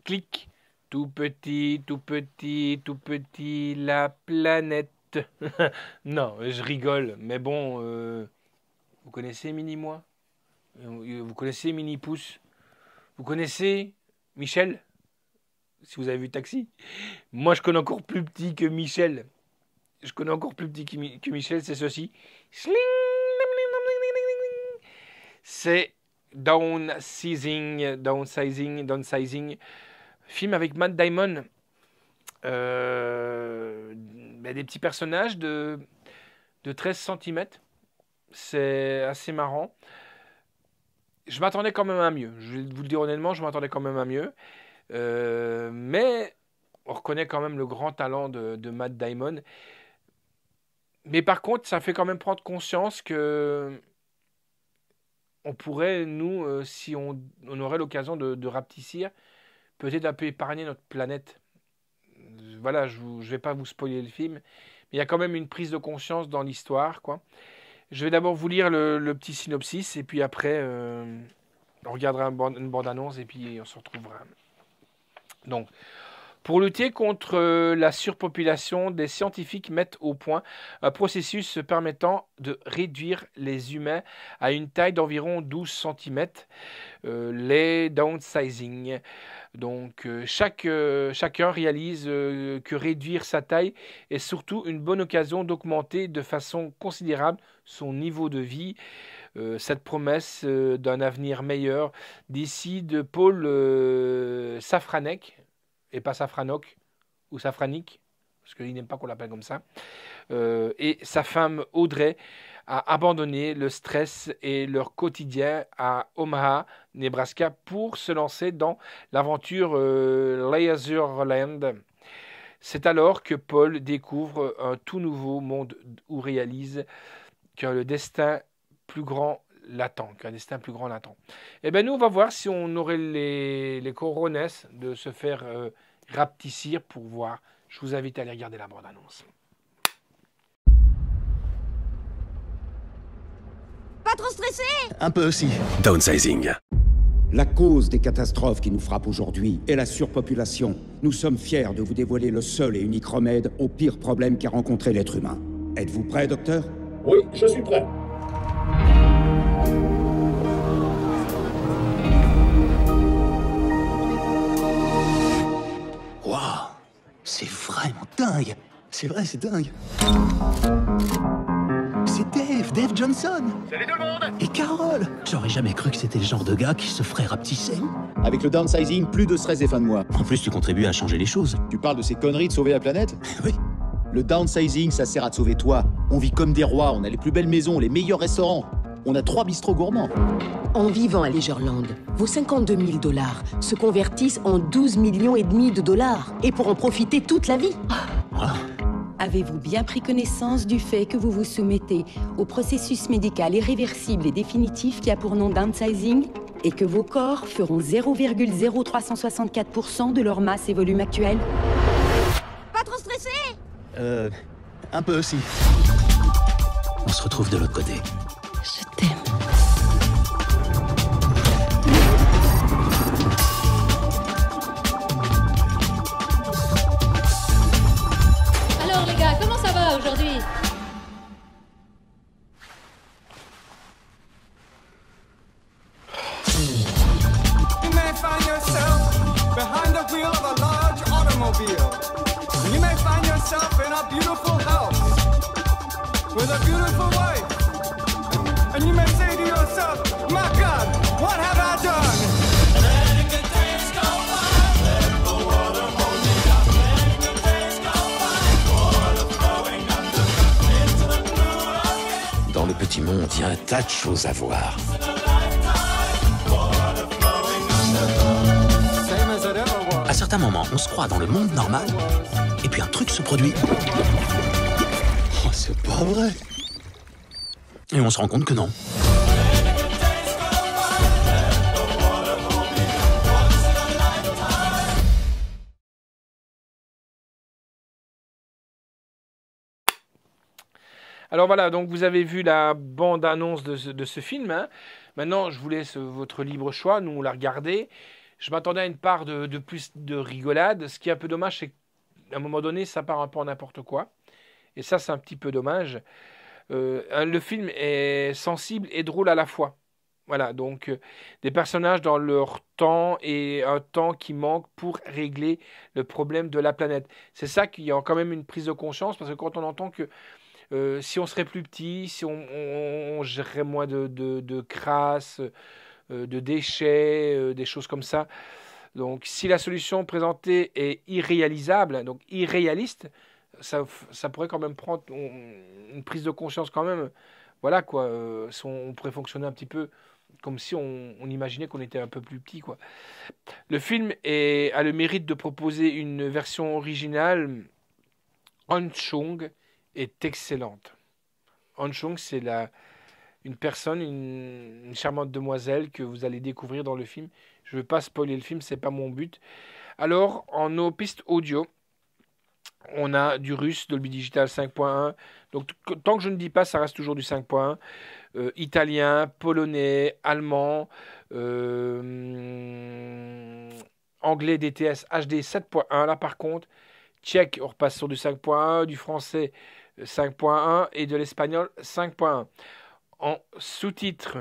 clic. Tout petit, tout petit, tout petit, la planète. Non, je rigole. Mais bon, vous connaissez Mini-moi? Vous connaissez Mini-pouce? Vous connaissez Michel? Si vous avez vu Taxi? Moi, je connais encore plus petit que Michel. Je connais encore plus petit que Michel, c'est ceci. C'est Downsizing. Film avec Matt Damon. Des petits personnages de 13 cm. C'est assez marrant. Je m'attendais quand même à mieux. Je vais vous le dire honnêtement, je m'attendais quand même à mieux. Mais on reconnaît quand même le grand talent de Matt Damon. Mais par contre, ça fait quand même prendre conscience que on pourrait, nous, si on aurait l'occasion de rapetissir, peut-être un peu épargner notre planète. Voilà, je ne vais pas vous spoiler le film, mais il y a quand même une prise de conscience dans l'histoire, quoi. Je vais d'abord vous lire le petit synopsis, et puis après, on regardera une bande-annonce, et puis on se retrouvera. Donc, pour lutter contre la surpopulation, des scientifiques mettent au point un processus permettant de réduire les humains à une taille d'environ 12 cm, les downsizing. Donc chacun réalise que réduire sa taille est surtout une bonne occasion d'augmenter de façon considérable son niveau de vie. Cette promesse d'un avenir meilleur décide Paul Safranek, et pas Safranok ou Safranik, parce qu'il n'aime pas qu'on l'appelle comme ça, et sa femme Audrey a abandonné le stress et leur quotidien à Omaha, Nebraska, pour se lancer dans l'aventure Laserland. C'est alors que Paul découvre un tout nouveau monde où réalise qu'un destin plus grand l'attend. Eh bien, nous, on va voir si on aurait les coronesses de se faire rapetissir pour voir. Je vous invite à aller regarder la bande-annonce. Pas trop stressé? Un peu aussi. Downsizing. La cause des catastrophes qui nous frappent aujourd'hui est la surpopulation. Nous sommes fiers de vous dévoiler le seul et unique remède au pire problème qu'a rencontré l'être humain. Êtes-vous prêt, docteur? Oui, je suis prêt. Waouh, c'est vraiment dingue. C'est vrai, c'est dingue. C'est Dave Johnson. Salut tout le monde! Et Carole. J'aurais jamais cru que c'était le genre de gars qui se ferait rapetisser. Avec le downsizing, plus de stress et fin de mois. En plus, tu contribues à changer les choses. Tu parles de ces conneries de sauver la planète? Oui. Le downsizing, ça sert à te sauver toi. On vit comme des rois, on a les plus belles maisons, les meilleurs restaurants. On a 3 bistrots gourmands. En vivant à Leisureland, vos 52 000 $ se convertissent en 12,5 millions de dollars. Et pour en profiter toute la vie. Ah. Avez-vous bien pris connaissance du fait que vous vous soumettez au processus médical irréversible et définitif qui a pour nom downsizing et que vos corps feront 0,0364% de leur masse et volume actuel? Pas trop stressé? Un peu aussi. On se retrouve de l'autre côté. Je t'aime. Alors les gars, comment ça va aujourd'hui? You may find yourself behind the wheel of a large automobile. You may find yourself in a beautiful house with a beautiful wife. And you may say to yourself, my God, what have I done? Dans le petit monde, il y a un tas de choses à voir. À certains moments, on se croit dans le monde normal, et puis un truc se produit. Oh, c'est pas vrai. Et on se rend compte que non. Alors voilà, donc vous avez vu la bande-annonce de ce film, hein. Maintenant, je vous laisse votre libre choix. Nous, on l'a regardé. Je m'attendais à une part de plus de rigolade. Ce qui est un peu dommage, c'est qu'à un moment donné, ça part un peu en n'importe quoi. Et ça, c'est un petit peu dommage. Le film est sensible et drôle à la fois. Voilà, donc des personnages dans leur temps et un temps qui manque pour régler le problème de la planète. C'est ça qu'il y a quand même une prise de conscience, parce que quand on entend que si on serait plus petit, si on gérerait moins de crasse, de déchets, des choses comme ça. Donc si la solution présentée est irréalisable, donc irréaliste, ça pourrait quand même prendre une prise de conscience quand même. Voilà quoi, on pourrait fonctionner un petit peu comme si on imaginait qu'on était un peu plus petit quoi. Le film a le mérite de proposer une version originale. Han Chung est excellente. Han Chung, c'est une personne, une charmante demoiselle que vous allez découvrir dans le film. Je ne veux pas spoiler le film, c'est pas mon but. Alors, en nos pistes audio, on a du russe, Dolby Digital 5.1. Donc, tant que je ne dis pas, ça reste toujours du 5.1. Italien, polonais, allemand, anglais DTS HD 7.1. Là, par contre, tchèque, on repasse sur du 5.1, du français 5.1 et de l'espagnol 5.1. En sous-titres,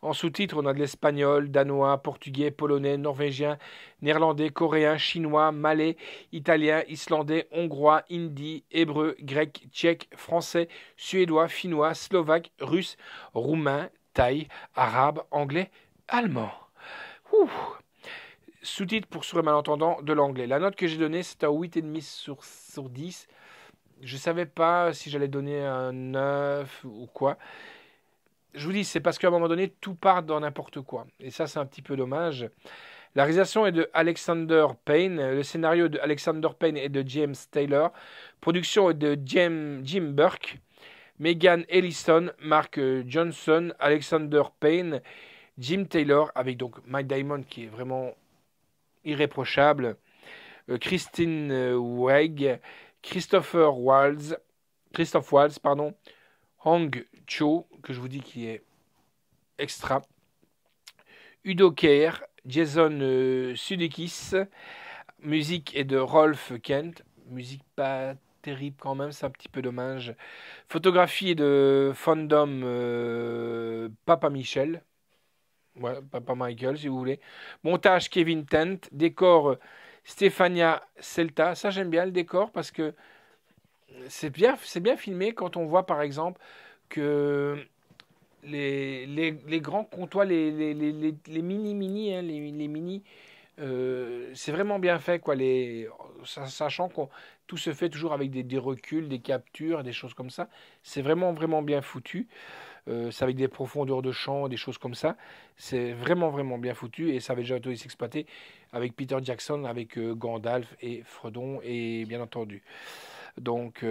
on a de l'espagnol, danois, portugais, polonais, norvégien, néerlandais, coréen, chinois, malais, italien, islandais, hongrois, hindi, hébreu, grec, tchèque, français, suédois, finnois, slovaque, russe, roumain, thaï, arabe, anglais, allemand. Ouh. Sous-titres pour sourds et malentendants de l'anglais. La note que j'ai donnée, c'est un 8,5 sur 10. Je ne savais pas si j'allais donner un 9 ou quoi. Je vous dis, c'est parce qu'à un moment donné, tout part dans n'importe quoi. Et ça, c'est un petit peu dommage. La réalisation est de Alexander Payne. Le scénario de Alexander Payne est de James Taylor. Production est de Jim Burke. Megan Ellison, Mark Johnson, Alexander Payne, Jim Taylor, avec donc Matt Damon qui est vraiment irréprochable. Christine Weig, Christoph Waltz, Hong Cho, que je vous dis qui est extra, Udo Kier, Jason Sudeikis, musique est de Rolf Kent, musique pas terrible quand même, c'est un petit peu dommage. Photographie est de Fandom Papa Michel, ouais, Papa Michael si vous voulez. Montage Kevin Tent, décor Stefania Celta, ça j'aime bien le décor parce que c'est bien filmé quand on voit par exemple que les grands comptoirs, les mini, hein, les mini, c'est vraiment bien fait quoi. Sachant que tout se fait toujours avec des reculs, des captures, des choses comme ça. C'est vraiment bien foutu. C'est avec des profondeurs de champ, des choses comme ça. C'est vraiment bien foutu et ça avait déjà été exploité avec Peter Jackson, avec Gandalf et Frodon et bien entendu. Donc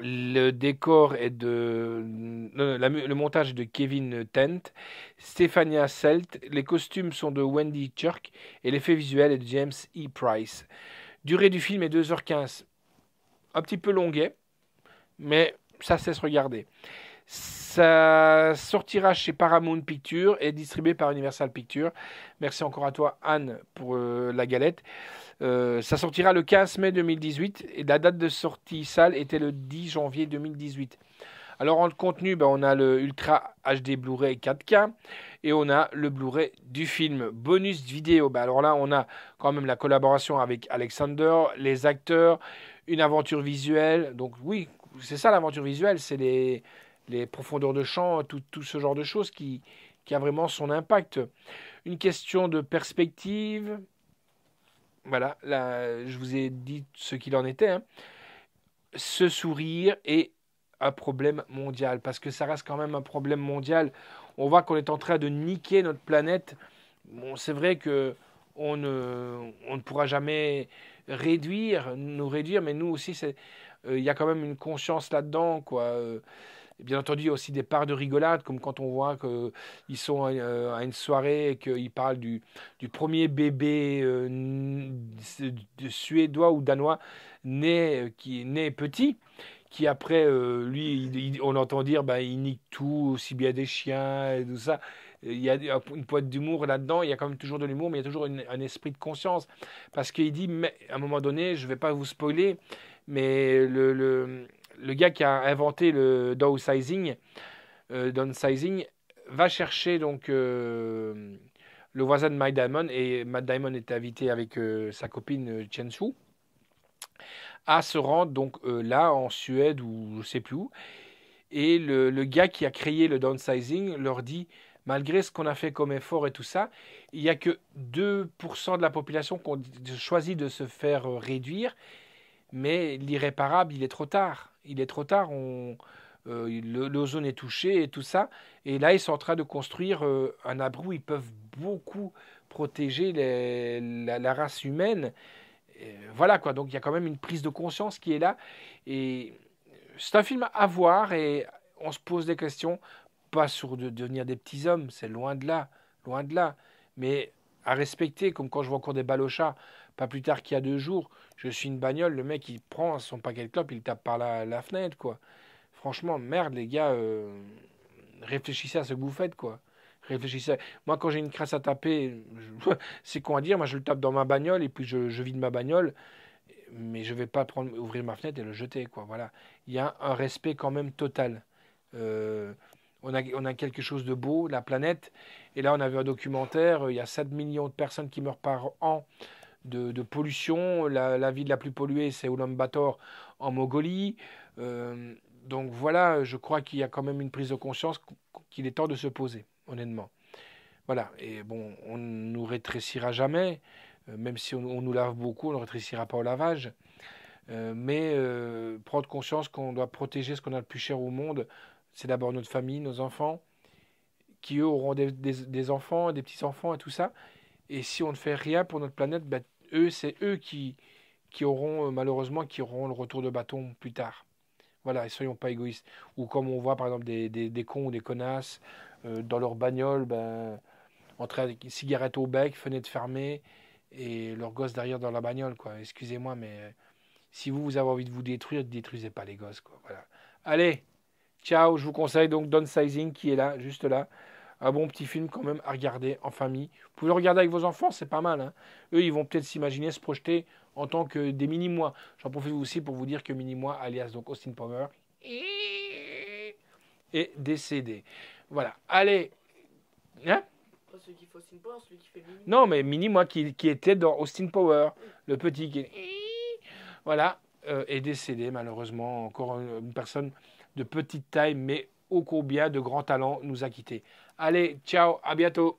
le décor est le montage est de Kevin Tent, Stefania Selt, les costumes sont de Wendy Church et l'effet visuel est de James E. Price. Durée du film est 2h15. Un petit peu longuet, mais ça cesse regarder. Ça sortira chez Paramount Pictures et distribué par Universal Pictures. Merci encore à toi Anne pour la galette. Ça sortira le 15 mai 2018 et la date de sortie salle était le 10 janvier 2018. Alors en contenu, on a le Ultra HD Blu-ray 4K et on a le Blu-ray du film. Bonus vidéo, alors là on a quand même la collaboration avec Alexander, les acteurs, une aventure visuelle. Donc oui, c'est ça l'aventure visuelle, c'est les profondeurs de champ, tout ce genre de choses qui a vraiment son impact. Une question de perspective. Voilà, là, je vous ai dit ce qu'il en était. Hein. Ce sourire est un problème mondial, parce que ça reste quand même un problème mondial. On voit qu'on est en train de niquer notre planète. Bon, c'est vrai que on ne pourra jamais nous réduire, mais nous aussi, il y a quand même une conscience là-dedans, quoi. Bien entendu, il y a aussi des parts de rigolade, comme quand on voit qu'ils sont à une soirée et qu'ils parlent du premier bébé suédois ou danois qui est né petit, qui après, lui, on entend dire il nique tout, aussi bien des chiens et tout ça. il y a une pointe d'humour là-dedans, il y a quand même toujours de l'humour, mais il y a toujours un esprit de conscience. Parce qu'il dit, mais, à un moment donné, je ne vais pas vous spoiler, mais le gars qui a inventé le downsizing, va chercher donc le voisin de Matt Damon, et Matt Damon est invité avec sa copine Chen Su à se rendre donc là en Suède ou je ne sais plus où. Et le gars qui a créé le downsizing leur dit, malgré ce qu'on a fait comme effort et tout ça, il n'y a que 2% de la population qui ont choisi de se faire réduire, mais l'irréparable, il est trop tard. Il est trop tard, l'ozone est touché et tout ça. Et là, ils sont en train de construire un abri où ils peuvent beaucoup protéger la race humaine. Et voilà quoi, donc il y a quand même une prise de conscience qui est là. Et c'est un film à voir et on se pose des questions, pas sur de devenir des petits hommes, c'est loin de là, mais à respecter, comme quand je vois encore des balles au chat, pas plus tard qu'il y a 2 jours, je suis une bagnole, le mec il prend son paquet de clopes, il tape par la fenêtre, quoi. Franchement, merde les gars, réfléchissez à ce que vous faites, quoi. Réfléchissez. Moi, quand j'ai une crasse à taper, c'est con à dire, moi je le tape dans ma bagnole et puis je vide ma bagnole, mais je vais pas ouvrir ma fenêtre et le jeter, quoi. Voilà. Il y a un respect quand même total. On a quelque chose de beau, la planète. Et là, on a vu un documentaire, il y a 7 millions de personnes qui meurent par an de pollution. La ville la plus polluée, c'est Ulaanbaatar en Mongolie. Donc voilà, je crois qu'il y a quand même une prise de conscience qu'il est temps de se poser, honnêtement. Voilà, et bon, on ne nous rétrécira jamais, même si on nous lave beaucoup, on ne rétrécira pas au lavage. Mais prendre conscience qu'on doit protéger ce qu'on a le plus cher au monde, c'est d'abord notre famille, nos enfants, qui eux auront des enfants, des petits-enfants et tout ça. Et si on ne fait rien pour notre planète, ben, c'est eux qui auront, malheureusement, qui auront le retour de bâton plus tard. Voilà, et soyons pas égoïstes. Ou comme on voit par exemple des cons ou des connasses dans leur bagnole, ben, en train de cigarette au bec, fenêtre fermée, et leur gosse derrière dans la bagnole, quoi. Excusez-moi, mais si vous avez envie de vous détruire, ne détruisez pas les gosses, quoi. Voilà. Allez, ciao, je vous conseille donc Downsizing qui est là, juste là. Un bon petit film quand même à regarder en famille. Vous pouvez le regarder avec vos enfants, c'est pas mal, hein. Eux, ils vont peut-être s'imaginer, se projeter en tant que des mini-moi. J'en profite aussi pour vous dire que mini-moi, alias donc Austin Power, est décédé. Voilà, allez. Hein? Pas celui qui fait Austin Power, celui qui fait mini. Non, mais mini-moi qui était dans Austin Power, le petit qui est... Voilà, est décédé malheureusement. Encore une personne de petite taille, mais ô combien de grand talent nous a quittés. Allez, ciao, à bientôt.